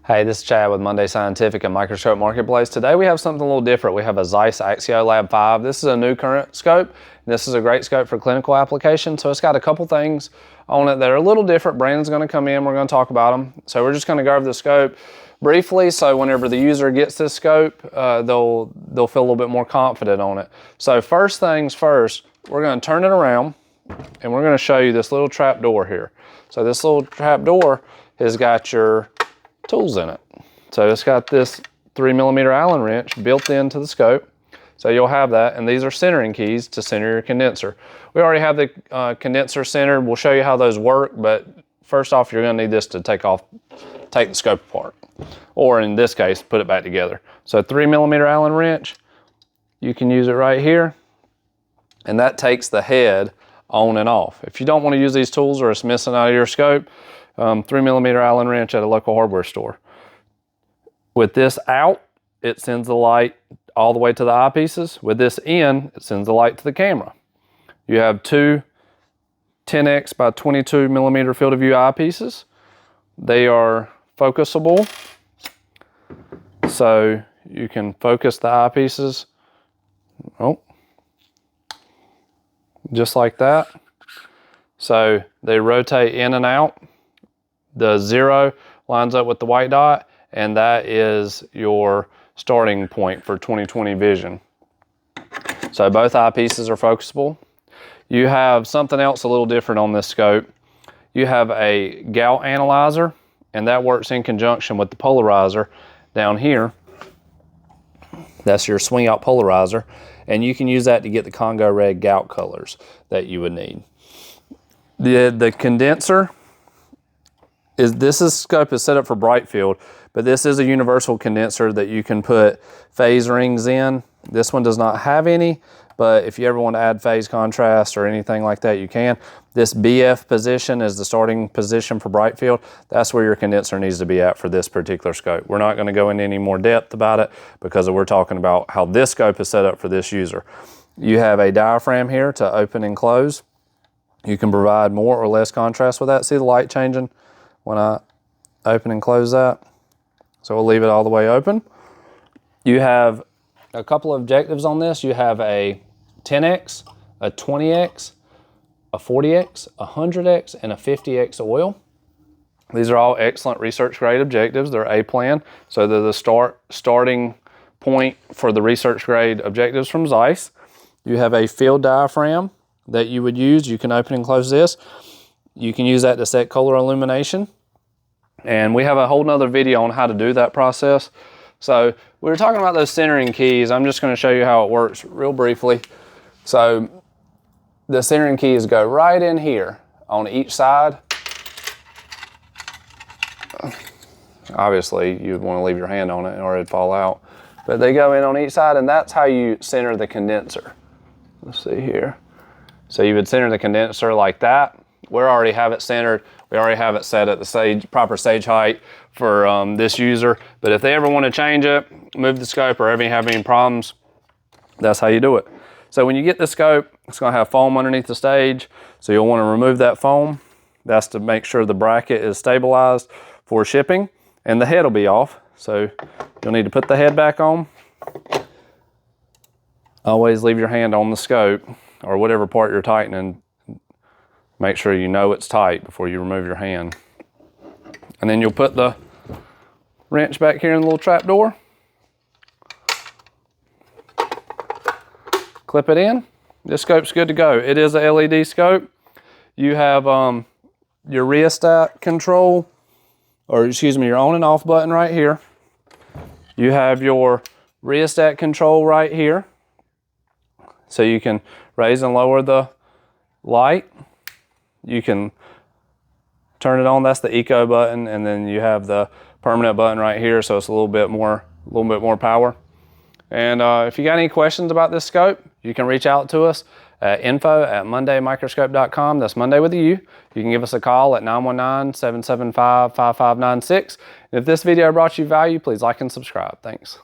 Hey, this is Chad with Munday Scientific and Microscope Marketplace. Today we have something a little different. We have a Zeiss Axio Lab 5. This is a new current scope. This is a great scope for clinical application. So it's got a couple things on it that are a little different. Brandon's going to come in. We're going to talk about them. So we're just going to go over the scope briefly. So whenever the user gets this scope, they'll feel a little bit more confident on it. So first things first, we're going to turn it around and we're going to show you this little trap door here. So this little trap door has got your tools in it. So it's got this 3mm Allen wrench built into the scope. So you'll have that, and these are centering keys to center your condenser. We already have the condenser centered. We'll show you how those work, but first off, you're gonna need this to take the scope apart, or in this case, put it back together. So 3mm Allen wrench, you can use it right here, and that takes the head on and off. If you don't wanna use these tools or it's missing out of your scope, 3mm Allen wrench at a local hardware store. With this out, it sends the light all the way to the eyepieces. With this in, it sends the light to the camera. You have two 10x by 22mm field of view eyepieces. They are focusable, so you can focus the eyepieces, just like that. So they rotate in and out. The 0 lines up with the white dot, and that is your starting point for 20/20 vision. So both eyepieces are focusable. You have something else a little different on this scope. You have a gout analyzer, and that works in conjunction with the polarizer down here. That's your swing out polarizer, and you can use that to get the Congo red gout colors that you would need. The condenser, this scope is set up for bright field, but this is a universal condenser that you can put phase rings in. This one does not have any, but if you ever want to add phase contrast or anything like that, you can. This BF position is the starting position for bright field. That's where your condenser needs to be at for this particular scope. We're not going to go into any more depth about it because we're talking about how this scope is set up for this user. You have a diaphragm here to open and close. You can provide more or less contrast with that. See the light changing when I open and close that? So we'll leave it all the way open. You have a couple of objectives on this. You have a 10x, a 20x, a 40x, a 100x, and a 50x oil. These are all excellent research grade objectives. They're A-plan, so they're the starting point for the research grade objectives from Zeiss. You have a field diaphragm that you would use. You can open and close this. You can use that to set color illumination. And we have a whole nother video on how to do that process. So we were talking about those centering keys. I'm just going to show you how it works real briefly. So the centering keys go right in here on each side. Obviously, you'd want to leave your hand on it or it'd fall out. But they go in on each side, and that's how you center the condenser. Let's see here. So you would center the condenser like that. We already have it centered. We already have it set at the proper stage height for this user. But if they ever want to change it, move the scope, or ever have any problems, that's how you do it. So when you get the scope, it's going to have foam underneath the stage. So you'll want to remove that foam. That's to make sure the bracket is stabilized for shipping, and the head will be off. So you'll need to put the head back on. Always leave your hand on the scope or whatever part you're tightening. Make sure you know it's tight before you remove your hand. And then you'll put the wrench back here in the little trap door. Clip it in. This scope's good to go. It is a LED scope. You have your rheostat control, or excuse me, your on and off button right here. You have your rheostat control right here. So you can raise and lower the light. You can turn it on. That's the eco button, and then you have the permanent button right here, so it's a little bit more power. And if you got any questions about this scope, you can reach out to us at info@mundaymicroscope.com. That's Monday with a U. You can give us a call at 919-775-5596. And if this video brought you value, please like and subscribe. Thanks.